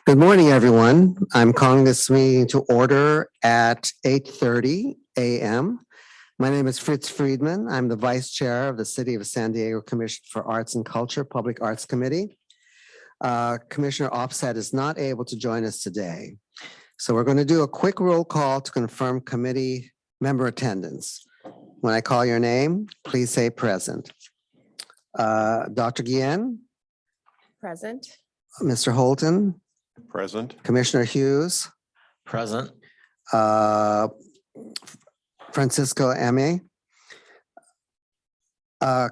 Good morning, everyone. I'm calling this meeting to order at 8:30 a.m. My name is Fritz Friedman. I'm the Vice Chair of the City of San Diego Commission for Arts and Culture Public Arts Committee. Commissioner Offset is not able to join us today. So we're going to do a quick roll call to confirm committee member attendance. When I call your name, please say present. Dr. Guillen, Present. Mr. Holton, Present. Commissioner Hughes, Present. Francisco Eme,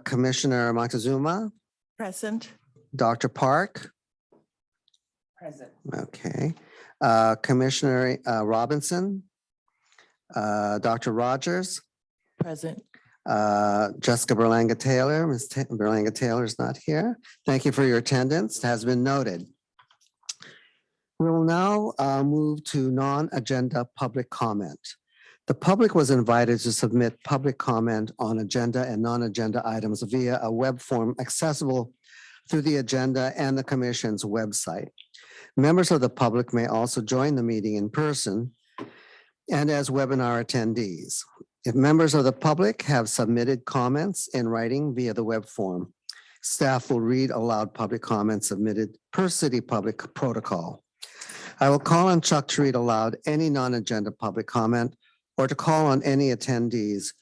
Commissioner Montezuma, Present. Dr. Park, Present. okay, Commissioner Robinson, Dr. Rogers, Present. Jessica Berlanga Taylor. Ms. Berlanga Taylor is not here. Thank you for your attendance. It has been noted. We will now move to non-agenda public comment. The public was invited to submit public comment on agenda and non-agenda items via a web form accessible through the agenda and the commission's website. Members of the public may also join the meeting in person and as webinar attendees. If members of the public have submitted comments in writing via the web form, staff will read aloud public comments submitted per city public protocol. I will call on Chuck to read aloud any non-agenda public comment or to call on any attendees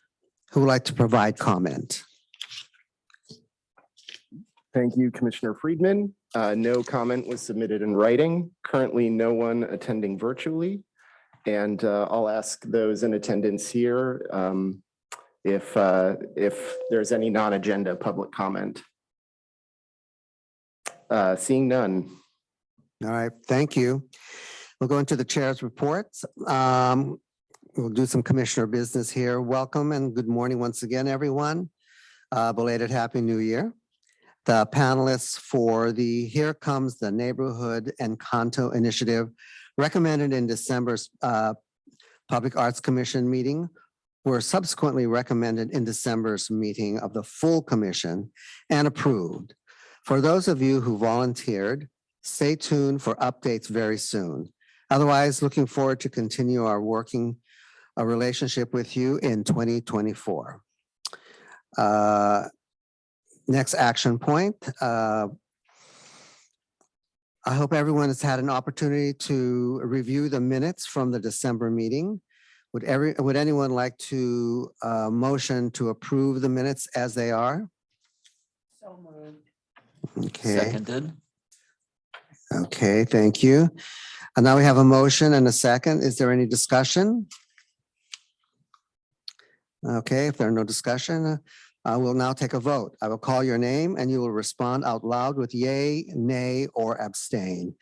who would like to provide comment. Thank you, Commissioner Friedman. No comment was submitted in writing. Currently, no one attending virtually. And I'll ask those in attendance here if there's any non-agenda public comment. Seeing none. All right, thank you. We'll go into the chair's reports. We'll do some commissioner business here. Welcome and good morning once again, everyone. Belated Happy New Year. The panelists for the Here Comes the Neighborhood Encanto Initiative recommended in December's Public Arts Commission meeting were subsequently recommended in December's meeting of the full commission and approved. For those of you who volunteered, stay tuned for updates very soon. Otherwise, looking forward to continue our working relationship with you in 2024. Next action point. I hope everyone has had an opportunity to review the minutes from the December meeting. Would anyone like to motion to approve the minutes as they are? So moved. Okay. Seconded. Okay, thank you. And now we have a motion and a second. Is there any discussion? Okay, if there's no discussion, I will now take a vote. I will call your name and you will respond out loud with yay, nay, or abstain.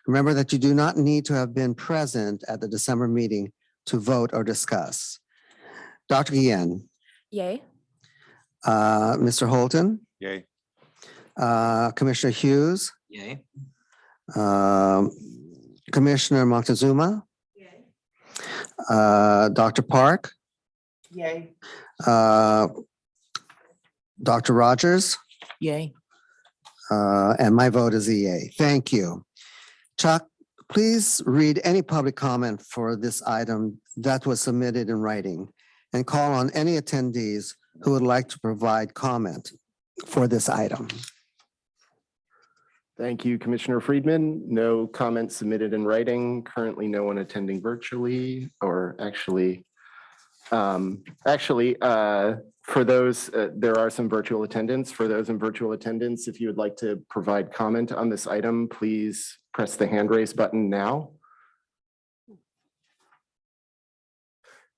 Remember that you do not need to have been present at the December meeting to vote or discuss. Dr. Guillen, Yay. Mr. Holton, Yay. Commissioner Hughes, Yay. Commissioner Montezuma, Yay. Dr. Park, Yay. Dr. Rogers, Yay. and my vote is a yay. Thank you. Chuck, please read any public comment for this item that was submitted in writing and call on any attendees who would like to provide comment for this item. Thank you, Commissioner Friedman. No comments submitted in writing. Currently, no one attending virtually, or actually, for those, there are some virtual attendants. For those in virtual attendance, if you would like to provide comment on this item, please press the hand raise button now.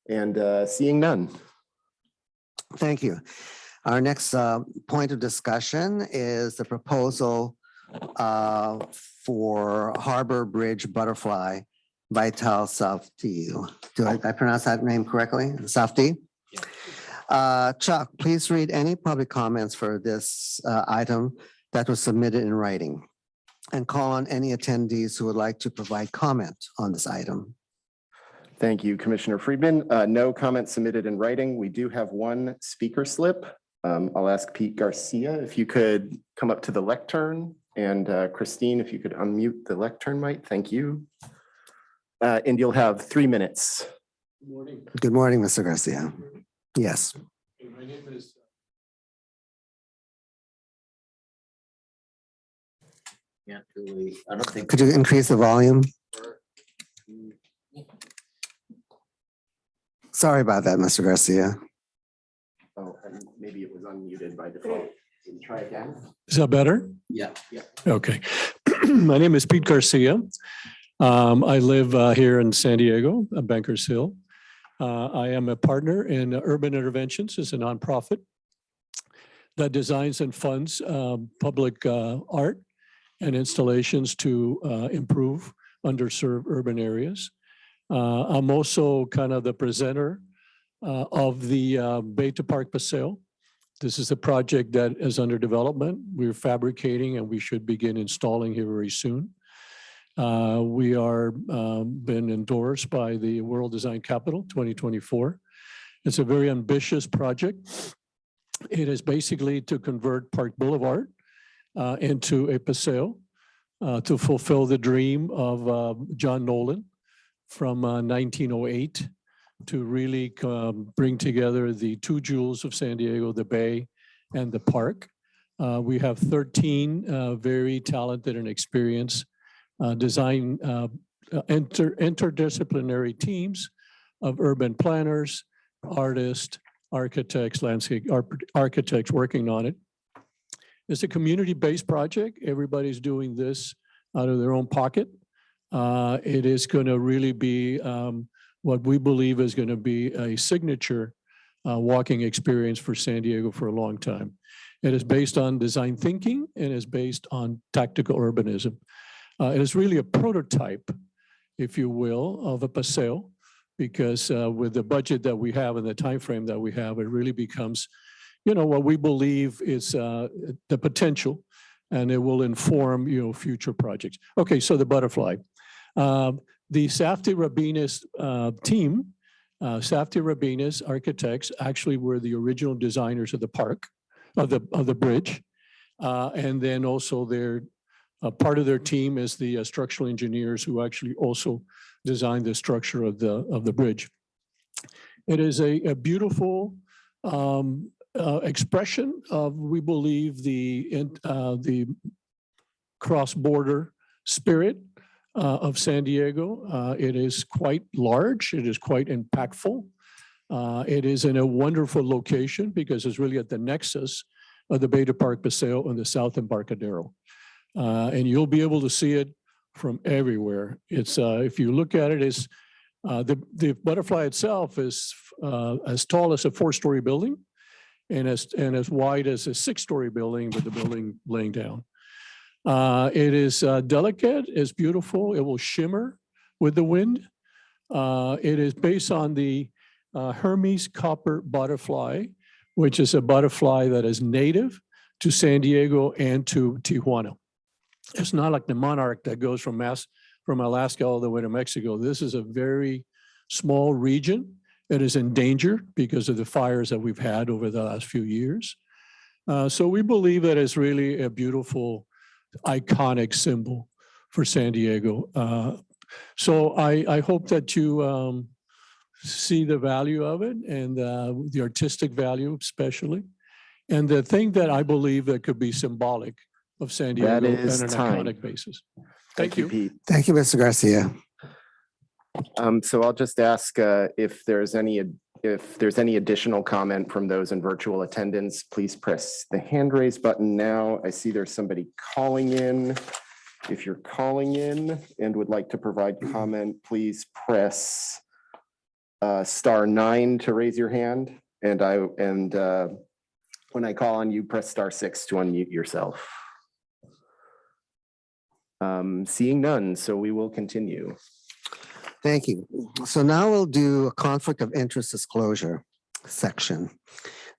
And seeing none. Thank you. Our next point of discussion is the proposal for Harbor Bridge Butterfly Vital Safti. Do I pronounce that name correctly? Safti? Chuck, please read any public comments for this item that was submitted in writing and call on any attendees who would like to provide comment on this item. Thank you, Commissioner Friedman. No comments submitted in writing. We do have one speaker slip. I'll ask Pete Garcia if you could come up to the lectern And Christine, if you could unmute the lectern mic, thank you. And you'll have 3 minutes. Good morning, Mr. Garcia. Yes. My name is. Can't really, I don't think. Could you increase the volume? Sorry about that, Mr. Garcia. Oh, and maybe it was unmuted by default. Can you try again? Is that better? Yeah. Okay. My name is Pete Garcia. I live here in San Diego, Bankers Hill. I am a partner in Urban Interventions. It's a nonprofit that designs and funds public art and installations to improve underserved urban areas. I'm also kind of the presenter of the Beta Park Paseo. This is a project that is under development. We're fabricating and we should begin installing here very soon. We are been endorsed by the World Design Capital 2024. It's a very ambitious project. It is basically to convert Park Boulevard into a paseo to fulfill the dream of John Nolan from 1908 to really bring together the two jewels of San Diego, the Bay and the park. We have 13 very talented and experienced design interdisciplinary teams of urban planners, artists, architects, landscape architects working on it. It's a community-based project. Everybody's doing this out of their own pocket. It is going to really be what we believe is going to be a signature walking experience for San Diego for a long time. It is based on design thinking and is based on tactical urbanism. It is really a prototype, if you will, of a paseo, because with the budget that we have and the time frame that we have, it really becomes, you know, what we believe is the potential, and it will inform, you know, future projects. Okay, so the butterfly. The Safdie Rabines team, Safdie Rabines architects actually were the original designers of the park, of the bridge. And then also their part of their team is the structural engineers who actually also designed the structure of the bridge. It is a beautiful expression of, we believe, the cross-border spirit of San Diego. It is quite large. It is quite impactful. It is in a wonderful location because it's really at the nexus of the Beta Park Paseo and the South Embarcadero. And you'll be able to see it from everywhere. It's if you look at it, it's the butterfly itself is as tall as a 4-story building and as wide as a 6-story building with the building laying down. It is delicate, it's beautiful, it will shimmer with the wind. It is based on the Hermes copper butterfly, which is a butterfly that is native to San Diego and to Tijuana. It's not like the monarch that goes from Alaska all the way to Mexico. This is a very small region that is in danger because of the fires that we've had over the last few years. So we believe that it's really a beautiful, iconic symbol for San Diego. So I hope that you see the value of it and the artistic value especially. And the thing that I believe that could be symbolic of San Diego on an iconic basis. Thank you, Pete. Thank you, Mr. Garcia. So I'll just ask if there's any additional comment from those in virtual attendance, please press the hand raise button now. I see there's somebody calling in. If you're calling in and would like to provide comment, please press *9 to raise your hand. And when I call on you, press *6 to unmute yourself. Seeing none, so we will continue. Thank you. So now we'll do a conflict of interest disclosure section.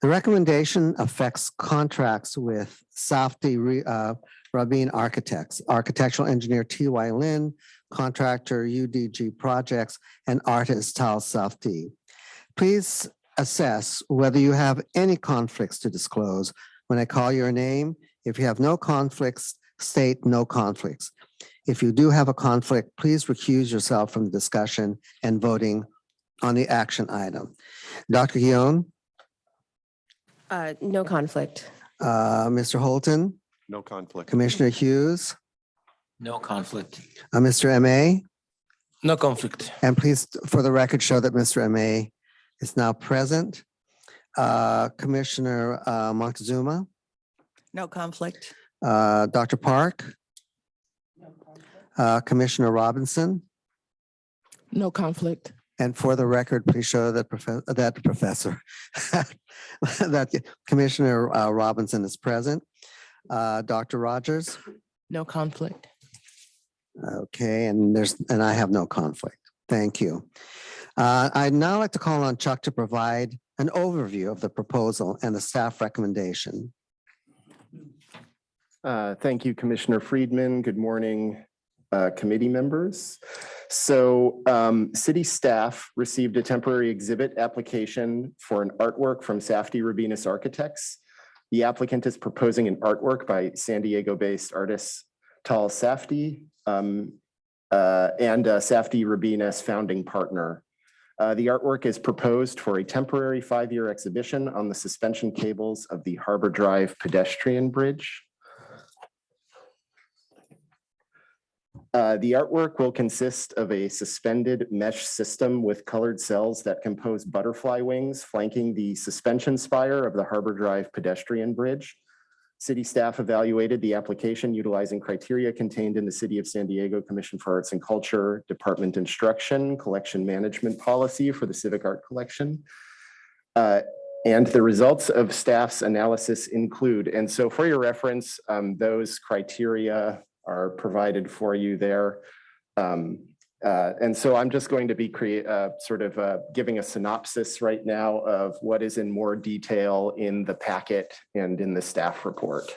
The recommendation affects contracts with Safdie Rabine Architects, architectural engineer T.Y. Lin, contractor UDG Projects, and artist Tal Safdie. Please assess whether you have any conflicts to disclose when I call your name. If you have no conflicts, state no conflicts. If you do have a conflict, please recuse yourself from the discussion and voting on the action item. Dr. Guion, No conflict. Mr. Holton, No conflict. Commissioner Hughes, No conflict. Mr. MA, No conflict. and please, for the record, show that Mr. MA is now present. Commissioner Montezuma, No conflict. Dr. Park, Commissioner Robinson, No conflict. and for the record, please show that that the professor, that Commissioner Robinson is present. Dr. Rogers, No conflict. okay, and I have no conflict. Thank you. I'd now like to call on Chuck to provide an overview of the proposal and the staff recommendation. Thank you, Commissioner Friedman. Good morning, committee members. So city staff received a temporary exhibit application for an artwork from Safdie Rabinus Architects. The applicant is proposing an artwork by San Diego-based artist Tal Safdie and Safdie Rabinus founding partner. The artwork is proposed for a temporary 5-year exhibition on the suspension cables of the Harbor Drive pedestrian bridge. The artwork will consist of a suspended mesh system with colored cells that compose butterfly wings flanking the suspension spire of the Harbor Drive pedestrian bridge. City staff evaluated the application utilizing criteria contained in the City of San Diego Commission for Arts and Culture Department Instruction Collection Management Policy for the Civic Art Collection. And the results of staff's analysis include, and so for your reference, those criteria are provided for you there. And so I'm just going to be giving a synopsis right now of what is in more detail in the packet and in the staff report.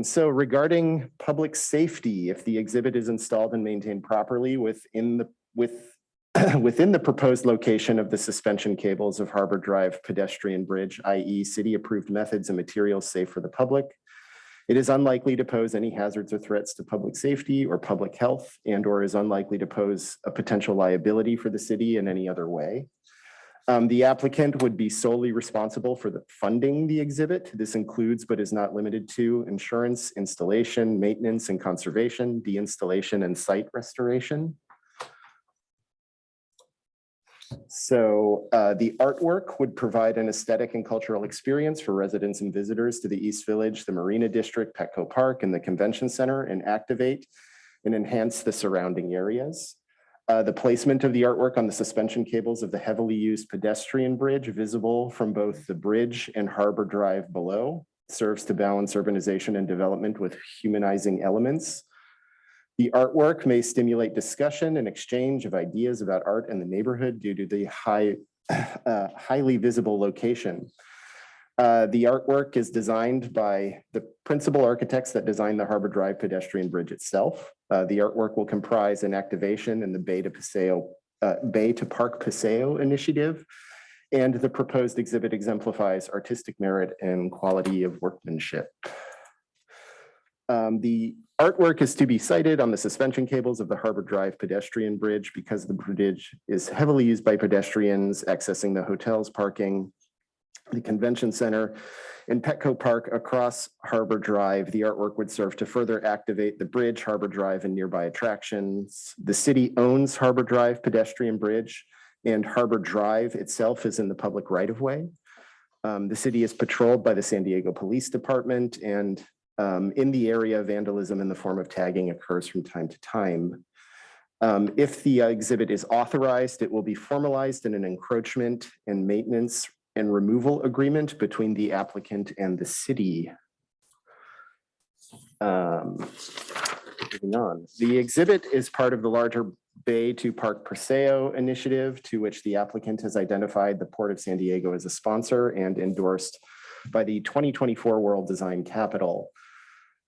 So regarding public safety, if the exhibit is installed and maintained properly within the proposed location of the suspension cables of Harbor Drive pedestrian bridge, i.e. city-approved methods and materials safe for the public, it is unlikely to pose any hazards or threats to public safety or public health and/or is unlikely to pose a potential liability for the city in any other way. The applicant would be solely responsible for funding the exhibit. This includes, but is not limited to, insurance, installation, maintenance and conservation, deinstallation and site restoration. So the artwork would provide an aesthetic and cultural experience for residents and visitors to the East Village, the Marina District, Petco Park, and the Convention Center, and activate and enhance the surrounding areas. The placement of the artwork on the suspension cables of the heavily used pedestrian bridge visible from both the bridge and Harbor Drive below serves to balance urbanization and development with humanizing elements. The artwork may stimulate discussion and exchange of ideas about art in the neighborhood due to the highly visible location. The artwork is designed by the principal architects that designed the Harbor Drive pedestrian bridge itself. The artwork will comprise an activation in the Bay to Park Paseo initiative, and the proposed exhibit exemplifies artistic merit and quality of workmanship. The artwork is to be sited on the suspension cables of the Harbor Drive pedestrian bridge because the bridge is heavily used by pedestrians accessing the hotels, parking, the convention center, and Petco Park across Harbor Drive. The artwork would serve to further activate the bridge, Harbor Drive, and nearby attractions. The city owns Harbor Drive pedestrian bridge, and Harbor Drive itself is in the public right-of-way. The city is patrolled by the San Diego Police Department, and in the area, vandalism in the form of tagging occurs from time to time. If the exhibit is authorized, it will be formalized in an encroachment and maintenance and removal agreement between the applicant and the city. Moving on. The exhibit is part of the larger Bay to Park Paseo initiative, to which the applicant has identified the Port of San Diego as a sponsor and endorsed by the 2024 World Design Capital.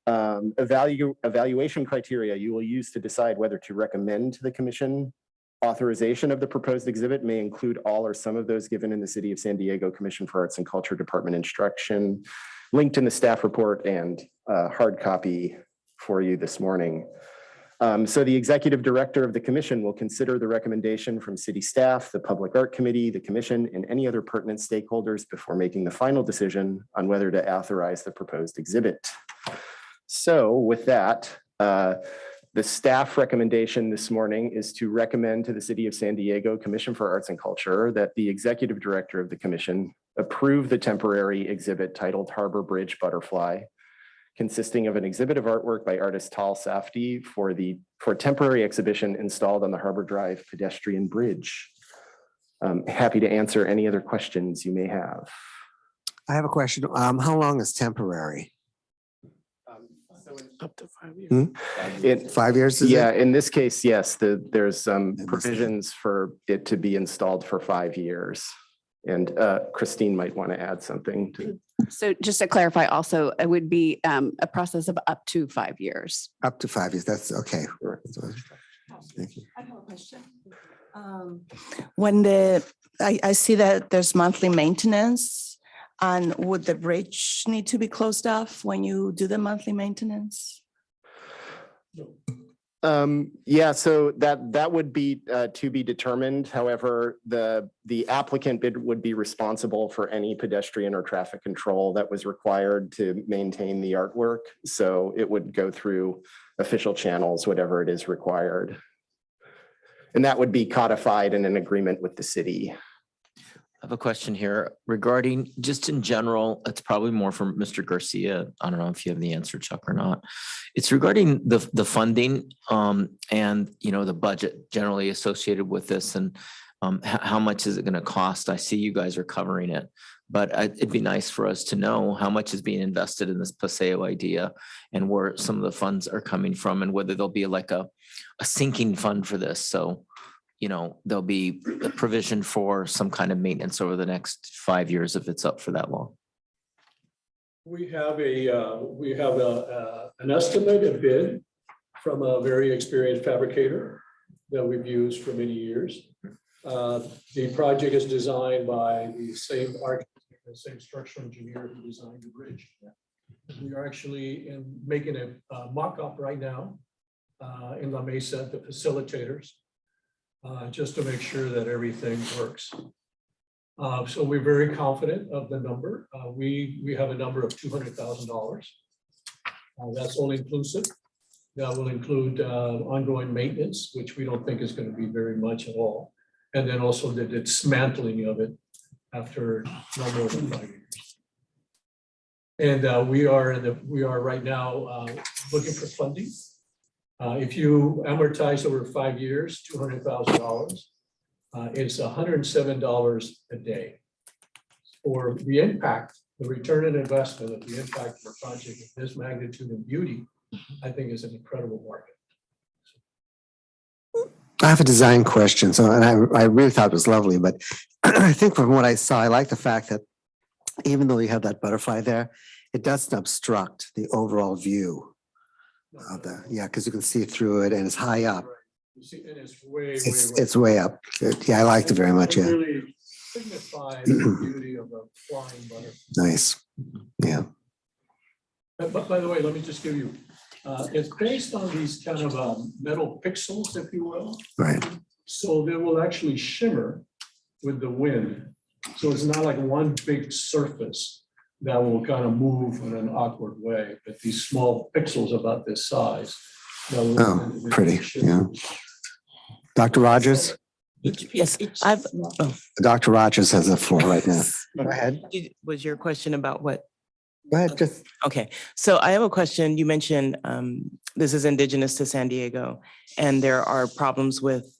Evaluation criteria you will use to decide whether to recommend to the commission authorization of the proposed exhibit may include all or some of those given in the City of San Diego Commission for Arts and Culture Department instruction, linked in the staff report and hard copy for you this morning. So the executive director of the commission will consider the recommendation from city staff, the Public Art Committee, the commission, and any other pertinent stakeholders before making the final decision on whether to authorize the proposed exhibit. So with that, the staff recommendation this morning is to recommend to the City of San Diego Commission for Arts and Culture that the executive director of the commission approve the temporary exhibit titled Harbor Bridge Butterfly, consisting of an exhibit of artwork by artist Tal Safdie for temporary exhibition installed on the Harbor Drive pedestrian bridge. Happy to answer any other questions you may have. I have a question. How long is temporary? Up to 5 years. In, 5 years? Is it? yeah, in this case, yes, there's some that. provisions for it to be installed for 5 years. And Christine might want to add something to. So just to clarify, also, it would be a process of up to 5 years. Up to 5 years. That's okay. Thank you. I have a question. When I see that there's monthly maintenance, and would the bridge need to be closed off when you do the monthly maintenance? Yeah, so that would be to be determined. However, the applicant would be responsible for any pedestrian or traffic control that was required to maintain the artwork. So it would go through official channels, whatever it is required. And that would be codified in an agreement with the city. I have a question here regarding, just in general, it's probably more from Mr. Garcia. I don't know if you have the answer, Chuck, or not. It's regarding the funding and, you know, the budget generally associated with this, and how much is it going to cost? I see you guys are covering it, but it'd be nice for us to know how much is being invested in this Paseo idea and where some of the funds are coming from, and whether there'll be like a sinking fund for this. So, you know, there'll be a provision for some kind of maintenance over the next 5 years if it's up for that long. We have an estimate, a bid from a very experienced fabricator that we've used for many years. The project is designed by the same architect, the same structural engineer who designed the bridge. We are actually making a mock-up right now in La Mesa, the facilitators, just to make sure that everything works. So we're very confident of the number. We have a number of $200,000. That's all inclusive. That will include ongoing maintenance, which we don't think is going to be very much at all. And then also the dismantling of it after no more than 5 years. And we are right now looking for funding. If you amortize over 5 years, $200,000, it's $107 a day. For the impact, the return on investment of the impact of a project of this magnitude and beauty, I think is an incredible market. I have a design question. So, and I really thought it was lovely, but I think from what I saw, I like the fact that even though you have that butterfly there, it doesn't obstruct the overall view of the, yeah, because you can see through it and it's high up. You see, and it's way, It's way up. Good. Yeah, I liked it very much. It Yeah, really signifies the beauty of a flying butterfly. nice. Yeah. But by the way, let me just give you, it's based on these kind of metal pixels, if you will. Right. So they will actually shimmer with the wind. So it's not like one big surface that will kind of move in an awkward way, but these small pixels about this size. that will- Oh, pretty. Yeah. Dr. Rogers? Yes, Dr. Rogers has the floor right now. Go ahead. was your question about what? Go ahead. Just Okay, so I have a question. You mentioned this is indigenous to San Diego, and there are problems with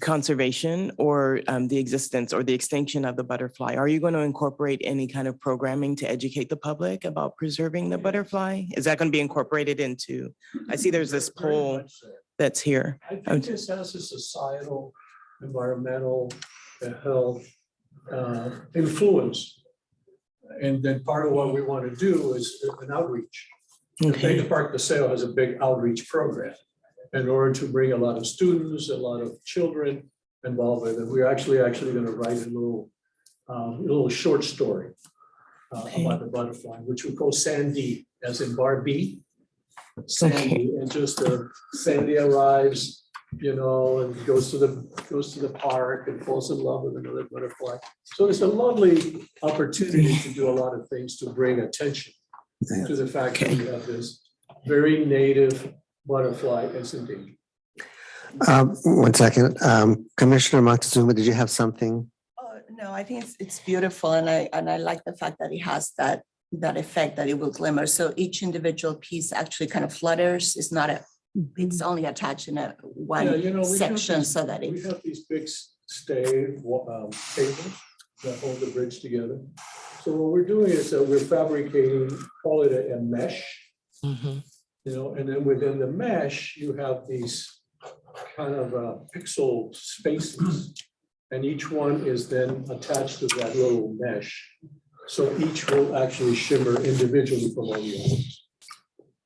conservation or the existence or the extinction of the butterfly. Are you going to incorporate any kind of programming to educate the public about preserving the butterfly? Is that going to be incorporated into, I see there's this Very poll much so. that's here. I think this has a societal, environmental, health influence. And then part of what we want to do is an outreach. The Okay, Theta Park Paseo has a big outreach program in order to bring a lot of students, a lot of children involved with it. We're actually going to write a little short story about the butterfly, which we call Sandy, as in Barbie. Sandy, and just Sandy arrives, and goes to the park and falls in love with another butterfly. So it's a lovely opportunity to do a lot of things to bring attention to the fact that we have this very native butterfly that's endangered. 1 second. Commissioner Montezuma, did you have something? Oh, no, I think it's beautiful, and I like the fact that it has that effect that it will glimmer. So each individual piece actually kind of flutters. It's only attached in Yeah, one we have section these- so that We it, have these big stay cables that hold the bridge together. So what we're doing is we're fabricating, call it a mesh, Mhm. and then within the mesh, you have these kind of pixel spaces. And each one is then attached to that little mesh. So each will actually shimmer individually from all the others.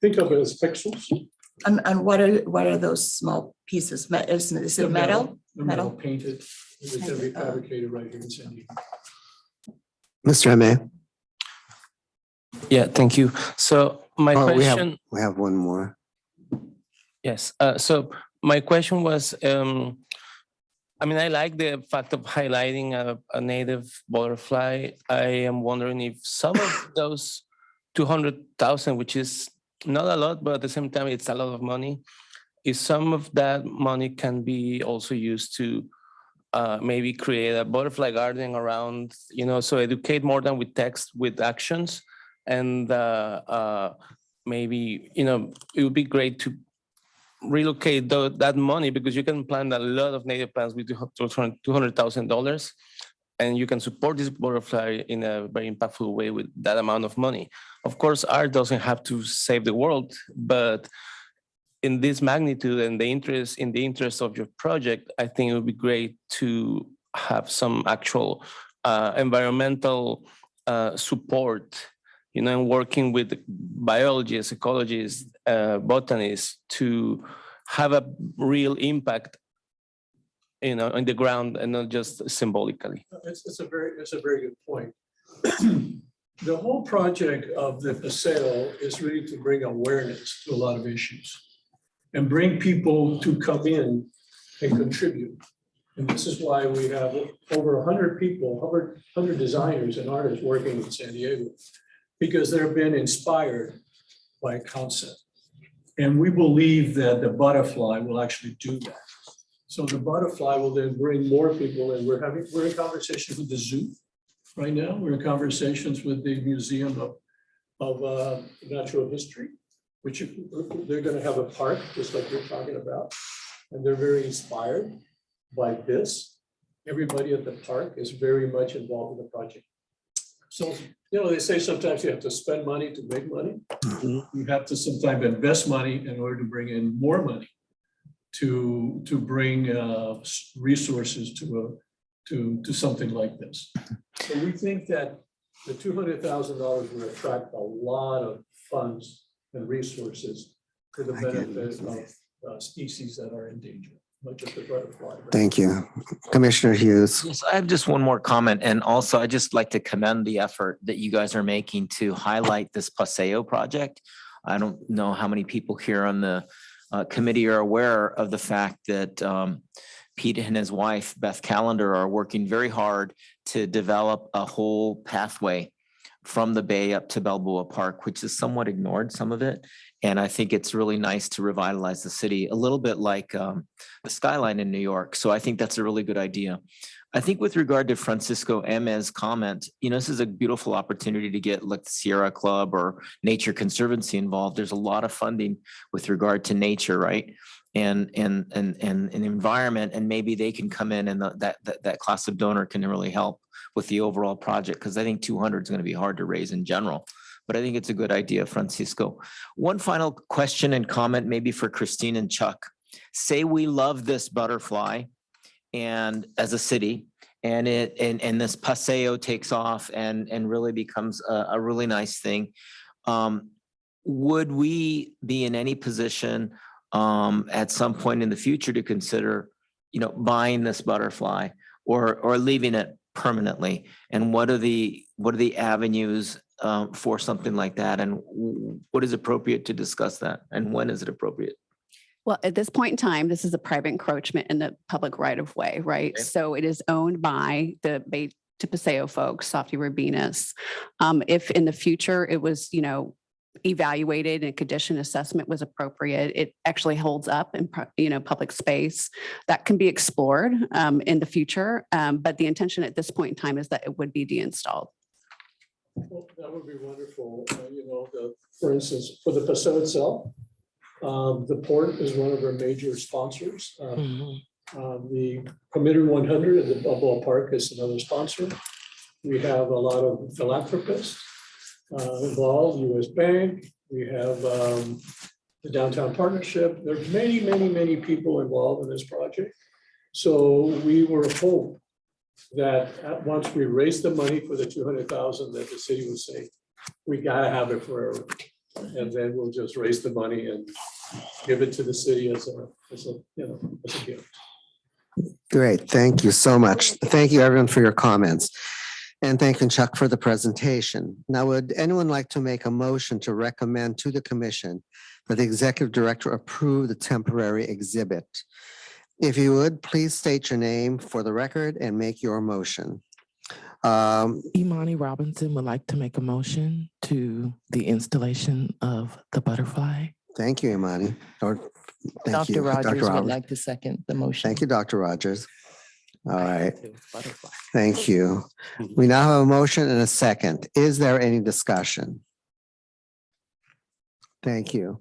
Think of it as pixels. and what are those small pieces? Is it metal? They're metal Metal? painted. It's going to be fabricated right here in San Diego. Mr. Eme? Yeah, thank you. So my Oh, question, we have one more. yes, so my question was, I like the fact of highlighting a native butterfly. I am wondering if some of those 200,000, which is not a lot, but at the same time, it's a lot of money, if some of that money can be also used to maybe create a butterfly garden around, so educate more than with text, with actions. And maybe, it would be great to relocate that money, because you can plant a lot of native plants with $200,000, and you can support this butterfly in a very impactful way with that amount of money. Of course, art doesn't have to save the world, but in this magnitude and in the interest of your project, I think it would be great to have some actual environmental support, and working with biologists, ecologists, botanists to have a real impact, on the ground and not just symbolically. It's a very good point. The whole project of the paseo is really to bring awareness to a lot of issues and bring people to come in and contribute. And this is why we have over 100 people, 100 designers and artists working in San Diego, because they've been inspired by a concept. And we believe that the butterfly will actually do that. So the butterfly will then bring more people in. We're in conversations with the zoo right now. We're in conversations with the Museum of Natural History, which they're going to have a park, just like you're talking about. And they're very inspired by this. Everybody at the park is very much involved in the project. So, they say sometimes you have to spend money to make money. You have to sometimes invest money in order to bring in more money to bring resources to something like this. So we think that the $200,000 will attract a lot of funds and resources for the benefit of species that are in danger, not just the butterfly. Thank you. Commissioner Hughes. Yes, I have just one more comment. And also I just like to commend the effort that you guys are making to highlight this Paseo project. I don't know how many people here on the committee are aware of the fact that Pete and his wife, Beth Callender, are working very hard to develop a whole pathway from the bay up to Balboa Park, which is somewhat ignored, some of it. And I think it's really nice to revitalize the city, a little bit like the skyline in New York. So I think that's a really good idea. I think with regard to Francisco M's comment, this is a beautiful opportunity to get like the Sierra Club or Nature Conservancy involved. There's a lot of funding with regard to nature, right? And environment, and maybe they can come in and that class of donor can really help with the overall project, because I think 200 is going to be hard to raise in general. But I think it's a good idea, Francisco. One final question and comment maybe for Christine and Chuck. Say we love this butterfly and as a city, and this paseo takes off and really becomes a really nice thing. Would we be in any position at some point in the future to consider, buying this butterfly or leaving it permanently? And what are the avenues for something like that? And what is appropriate to discuss that? And when is it appropriate? Well, at this point in time, this is a private encroachment in the public right of way, right? Okay. So it is owned by the Bay to Paseo folks, Softy Rabinas. If in the future it was, evaluated and condition assessment was appropriate, it actually holds up in, public space. That can be explored in the future. But the intention at this point in time is that it would be deinstalled. Well, that would be wonderful. For instance, for the Paseo itself, the port is one of our major sponsors. The Committee 100 at the Balboa Park is another sponsor. We have a lot of philanthropists involved, US Bank. We have the Downtown Partnership. There's many, many, many people involved in this project. So we were hoping that once we raise the money for the 200,000 that the city would say, we gotta have it forever. And then we'll just raise the money and give it to the city as a gift. Great, thank you so much. Thank you, everyone, for your comments. And thank you, Chuck, for the presentation. Now, would anyone like to make a motion to recommend to the commission that the executive director approve the temporary exhibit? If you would, please state your name for the record and make your motion. Imani Robinson would like to make a motion to the installation of the butterfly. Thank you, Imani. Thank you, Dr. Rogers would Roberts. like to second the motion. Thank you, Dr. Rogers. All right, Butterfly. thank you. We now have a motion and a second. Is there any discussion? Thank you.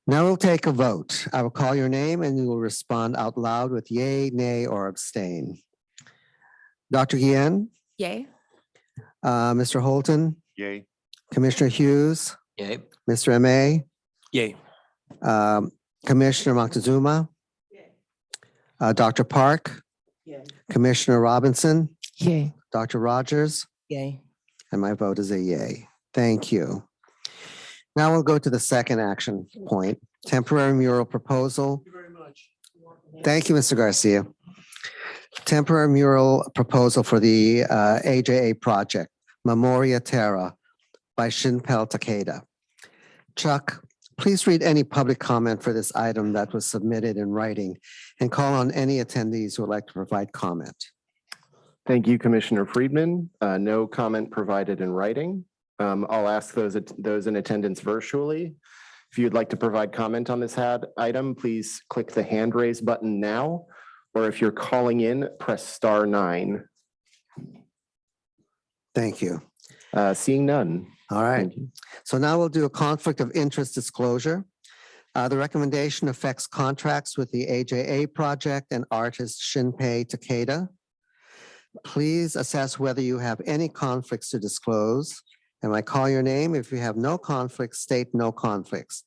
Now we'll take a vote. I will call your name and you will respond out loud with yay, nay, or abstain. Dr. Guillen, Yay. Mr. Holton, Yay. Commissioner Hughes, Yay. Mr. M.A., Yay. Commissioner Moctezuma, Dr. Park, Commissioner Robinson, Yay. Dr. Rogers, Yay. and my vote is a yay. Thank you. Now we'll go to the second action point, temporary mural proposal. Thank you very much. Thank you, Mr. Garcia. Temporary mural proposal for the AJA project, Memoria Terra by Shinpel Takeda. Chuck, please read any public comment for this item that was submitted in writing and call on any attendees who would like to provide comment. Thank you, Commissioner Friedman. No comment provided in writing. I'll ask those in attendance virtually. If you'd like to provide comment on this item, please click the hand raise button now, or if you're calling in, press *9. Thank you. Seeing none. All right. Thank you. So now we'll do a conflict of interest disclosure. The recommendation affects contracts with the AJA project and artist Shinpei Takeda. Please assess whether you have any conflicts to disclose. And I call your name. If you have no conflicts, state no conflicts.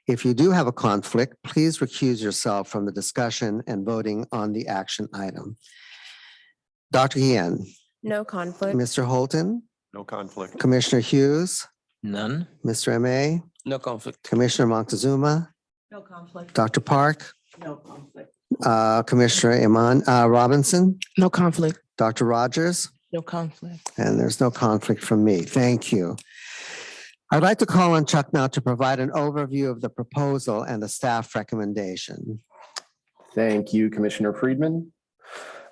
If you do have a conflict, please recuse yourself from the discussion and voting on the action item. Dr. Guillen, No conflict. Mr. Holton, No conflict. Commissioner Hughes, None. Mr. M.A., No conflict. Commissioner Moctezuma, No conflict. Dr. Park, No conflict. Commissioner Robinson, No conflict. Dr. Rogers, No conflict. and there's no conflict from me. Thank you. I'd like to call on Chuck now to provide an overview of the proposal and the staff recommendation. Thank you, Commissioner Friedman.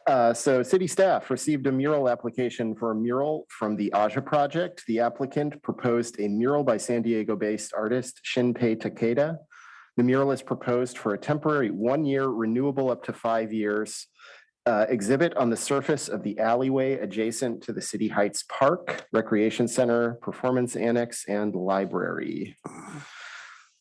So city staff received a mural application for a mural from the Aja project. The applicant proposed a mural by San Diego-based artist Shinpei Takeda. The mural is proposed for a temporary 1-year renewable up to 5 years exhibit on the surface of the alleyway adjacent to the City Heights Park, Recreation Center, Performance Annex, and Library.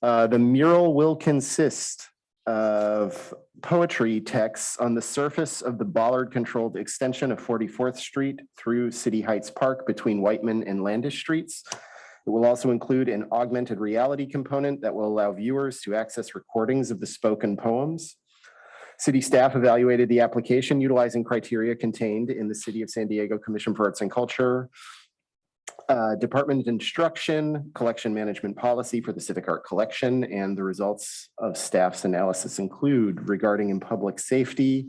The mural will consist of poetry texts on the surface of the bollard-controlled extension of 44th Street through City Heights Park between Whiteman and Landis Streets. It will also include an augmented reality component that will allow viewers to access recordings of the spoken poems. City staff evaluated the application utilizing criteria contained in the City of San Diego Commission for Arts and Culture, Department of Instruction, Collection Management Policy for the Civic Art Collection, and the results of staff's analysis include regarding in public safety,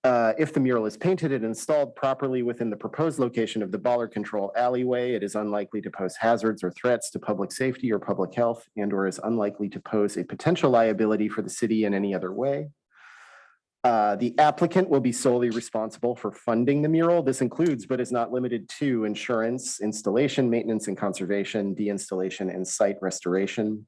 If the mural is painted and installed properly within the proposed location of the bollard control alleyway, it is unlikely to pose hazards or threats to public safety or public health, and or is unlikely to pose a potential liability for the city in any other way. The applicant will be solely responsible for funding the mural. This includes, but is not limited to, insurance, installation, maintenance and conservation, deinstallation, and site restoration.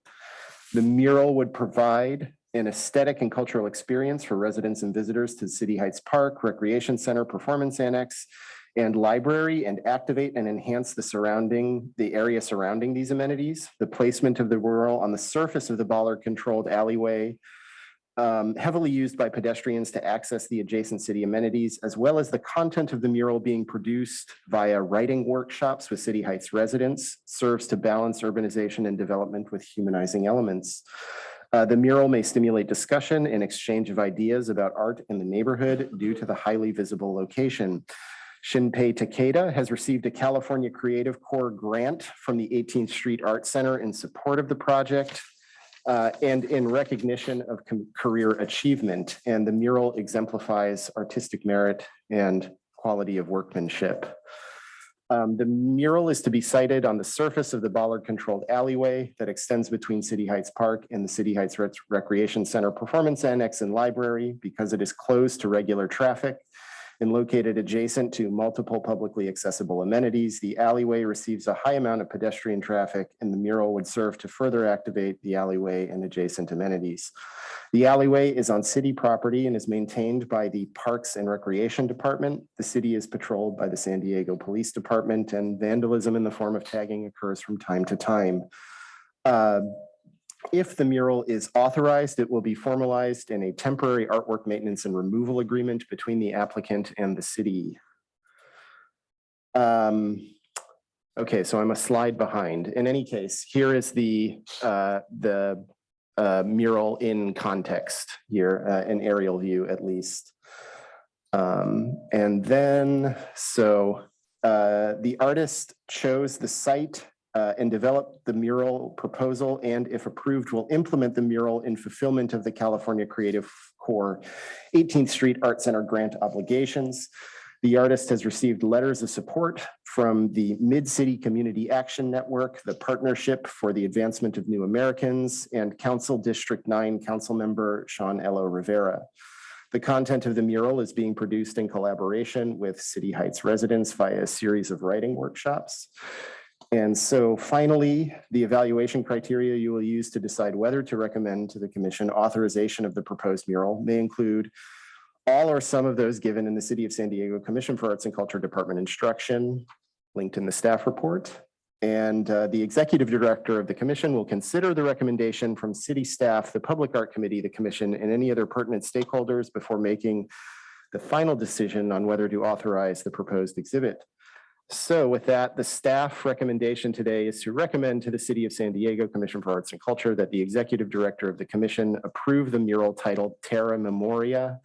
The mural would provide an aesthetic and cultural experience for residents and visitors to City Heights Park, Recreation Center, Performance Annex, and Library, and activate and enhance the area surrounding these amenities. The placement of the mural on the surface of the bollard-controlled alleyway, heavily used by pedestrians to access the adjacent city amenities, as well as the content of the mural being produced via writing workshops with City Heights residents, serves to balance urbanization and development with humanizing elements. The mural may stimulate discussion and exchange of ideas about art in the neighborhood due to the highly visible location. Shinpei Takeda has received a California Creative Corps grant from the 18th Street Art Center in support of the project and in recognition of career achievement. And the mural exemplifies artistic merit and quality of workmanship. The mural is to be sited on the surface of the bollard-controlled alleyway that extends between City Heights Park and the City Heights Recreation Center Performance Annex and Library. Because it is closed to regular traffic and located adjacent to multiple publicly accessible amenities, the alleyway receives a high amount of pedestrian traffic, and the mural would serve to further activate the alleyway and adjacent amenities. The alleyway is on city property and is maintained by the Parks and Recreation Department. The city is patrolled by the San Diego Police Department, and vandalism in the form of tagging occurs from time to time. If the mural is authorized, it will be formalized in a temporary artwork maintenance and removal agreement between the applicant and the city. Okay, so I'm a slide behind. In any case, here is the mural in context here, an aerial view at least. And then, so the artist chose the site and developed the mural proposal, and if approved, will implement the mural in fulfillment of the California Creative Corps 18th Street Art Center grant obligations. The artist has received letters of support from the Mid-City Community Action Network, the Partnership for the Advancement of New Americans, and Council District 9 Council Member Sean Elo Rivera. The content of the mural is being produced in collaboration with City Heights residents via a series of writing workshops. And so finally, the evaluation criteria you will use to decide whether to recommend to the commission authorization of the proposed mural may include all or some of those given in the City of San Diego Commission for Arts and Culture Department instruction, linked in the staff report. And the executive director of the commission will consider the recommendation from city staff, the Public Art Committee, the commission, and any other pertinent stakeholders before making the final decision on whether to authorize the proposed exhibit. So with that, the staff recommendation today is to recommend to the City of San Diego Commission for Arts and Culture that the executive director of the commission approve the mural titled Terra Memoria,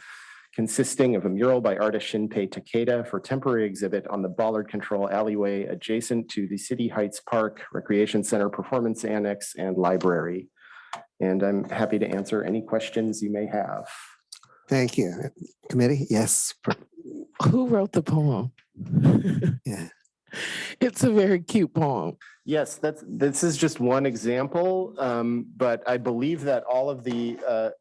consisting of a mural by artist Shinpei Takeda for temporary exhibit on the bollard control alleyway adjacent to the City Heights Park, Recreation Center, Performance Annex, and Library. And I'm happy to answer any questions you may have. Thank you. Committee, yes. Who wrote the poem? Yeah. It's a very cute poem. Yes, this is just one example, but I believe that all of the,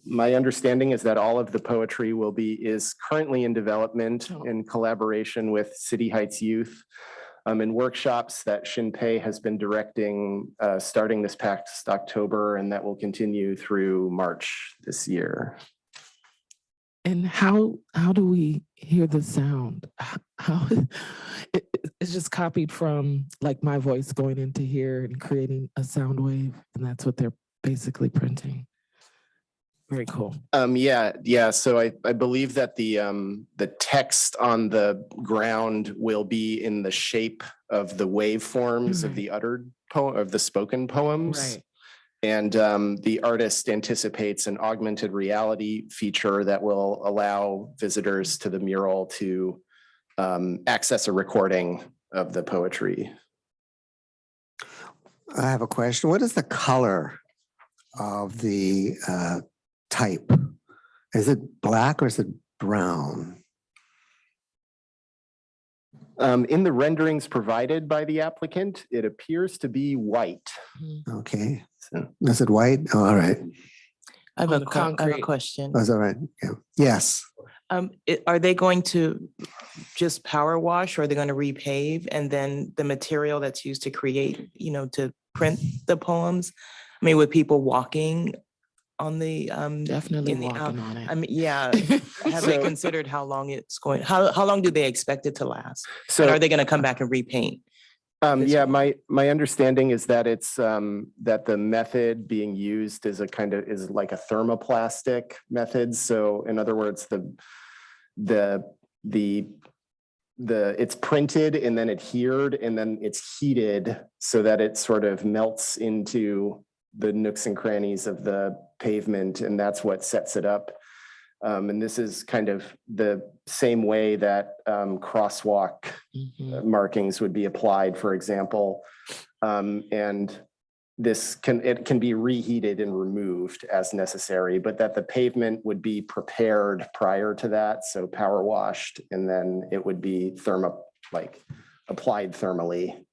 my understanding is that all of the poetry is currently in development in collaboration with City Heights Youth and workshops that Shinpei has been directing starting this past October, and that will continue through March this year. And how do we hear the sound? How it's just copied from like my voice going into here and creating a sound wave, and that's what they're basically printing. Very cool. Yeah. So I believe that the text on the ground will be in the shape of the waveforms of the uttered poem, of the spoken poems. Right. And the artist anticipates an augmented reality feature that will allow visitors to the mural to access a recording of the poetry. I have a question. What is the color of the type? Is it black or is it brown. In the renderings provided by the applicant, it appears to be white. Okay, So is it white? Oh, all right. I have On a the I have a concrete. question. Oh, is that right? Yeah. Yes. Are they going to just power wash or are they going to repave? And then the material that's used to create, to print the poems? I mean, with people walking on the, Definitely in the walking on it. I mean, yeah. Have they So- considered how long it's going, how long do they expect it to last? And are So, they going to come back and repaint? yeah, my understanding is that it's, that the method being used is is like a thermoplastic method. So in other words, it's printed and then adhered and then it's heated so that it sort of melts into the nooks and crannies of the pavement, and that's what sets it up. And this is kind of the same way that crosswalk Mhm. markings would be applied, for example. And it can be reheated and removed as necessary, but that the pavement would be prepared prior to that, so power washed, and then it would be applied thermally.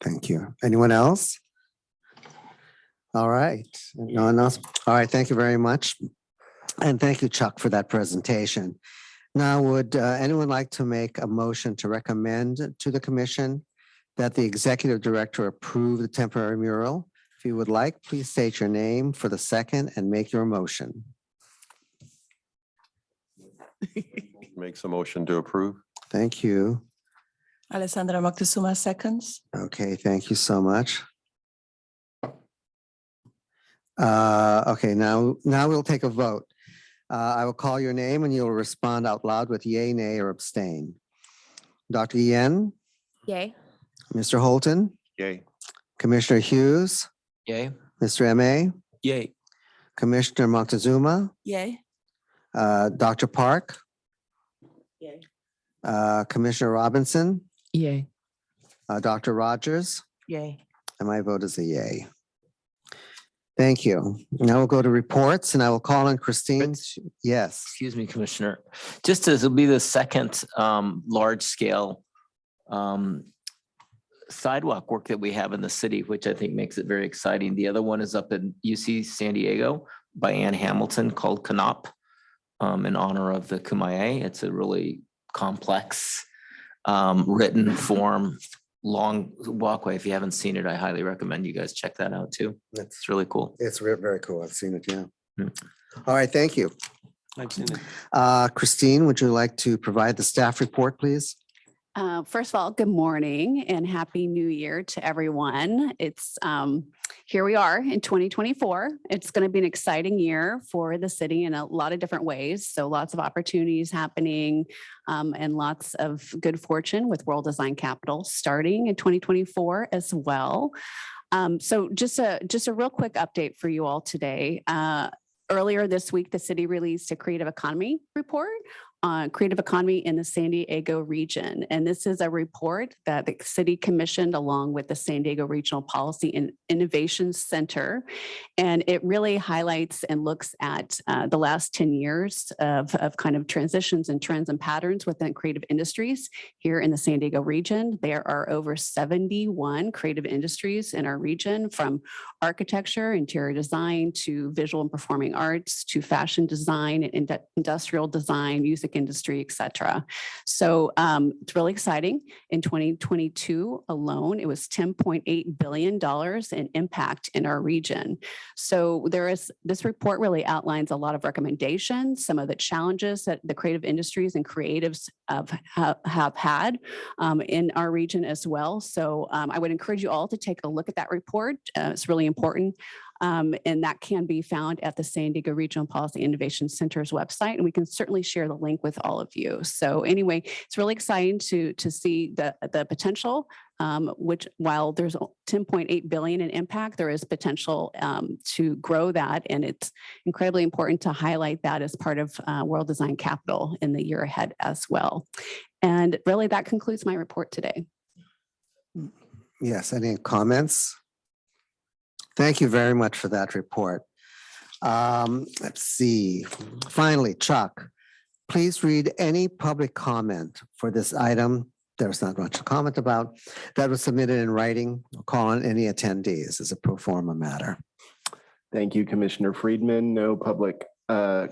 Thank you. Anyone else? All right. No one else? All right. Thank you very much. And thank you, Chuck, for that presentation. Now, would anyone like to make a motion to recommend to the commission that the executive director approve the temporary mural? If you would like, please state your name for the second and make your motion. Makes a motion to approve. Thank you. Alessandra Moctezuma seconds. Okay, thank you so much. Okay, now we'll take a vote. I will call your name and you'll respond out loud with yay, nay, or abstain. Dr. Yen, Yay. Mr. Holton, Yay. Commissioner Hughes, Yay. Mr. M.A., Yay. Commissioner Montezuma, Yay. Dr. Park, Yay. Commissioner Robinson, Yay. Dr. Rogers, Yay. and my vote is a yay. Thank you. Now we'll go to reports and I will call on Christine. Yes. Excuse me, Commissioner. Just as it'll be the second large scale sidewalk work that we have in the city, which I think makes it very exciting. The other one is up in UC San Diego by Ann Hamilton called Canop in honor of the Kumeyaay. It's a really complex written form, long walkway. If you haven't seen it, I highly recommend you guys check that out too. It's really cool. It's very cool. I've seen it, yeah. Mm. All right, thank you. I've seen it. Christine, would you like to provide the staff report, please? First of all, good morning and happy new year to everyone. It's here we are in 2024. It's going to be an exciting year for the city in a lot of different ways. So lots of opportunities happening and lots of good fortune with World Design Capital starting in 2024 as well. So just a real quick update for you all today. Earlier this week, the city released a creative economy report on creative economy in the San Diego region. And this is a report that the city commissioned along with the San Diego Regional Policy and Innovation Center. And it really highlights and looks at the last 10 years of kind of transitions and trends and patterns within creative industries here in the San Diego region. There are over 71 creative industries in our region, from architecture, interior design, to visual and performing arts, to fashion design, and industrial design, music industry, et cetera. So it's really exciting. In 2022 alone, it was $10.8 billion in impact in our region. So this report really outlines a lot of recommendations, some of the challenges that the creative industries and creatives have had in our region as well. So I would encourage you all to take a look at that report. It's really important. And that can be found at the San Diego Regional Policy Innovation Center's website. And we can certainly share the link with all of you. So anyway, it's really exciting to see the potential, which while there's 10.8 billion in impact, there is potential to grow that. And it's incredibly important to highlight that as part of World Design Capital in the year ahead as well. And really that concludes my report today. Yes, any comments? Thank you very much for that report. Let's see. Finally, Chuck, please read any public comment for this item. There's not much to comment about that was submitted in writing. Call on any attendees as a pro forma matter. Thank you, Commissioner Friedman. No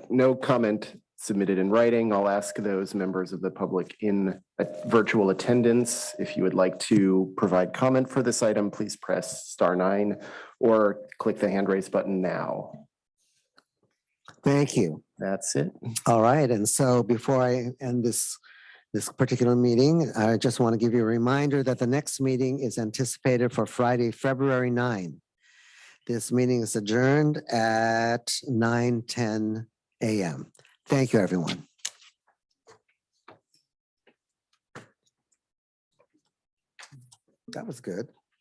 no comment submitted in writing. I'll ask those members of the public in virtual attendance. If you would like to provide comment for this item, please press *9 or click the hand raise button now. Thank you. That's it. All right, and so before I end this particular meeting, I just want to give you a reminder that the next meeting is anticipated for Friday, February 9. This meeting is adjourned at 9:10 a.m. Thank you, everyone. That was good.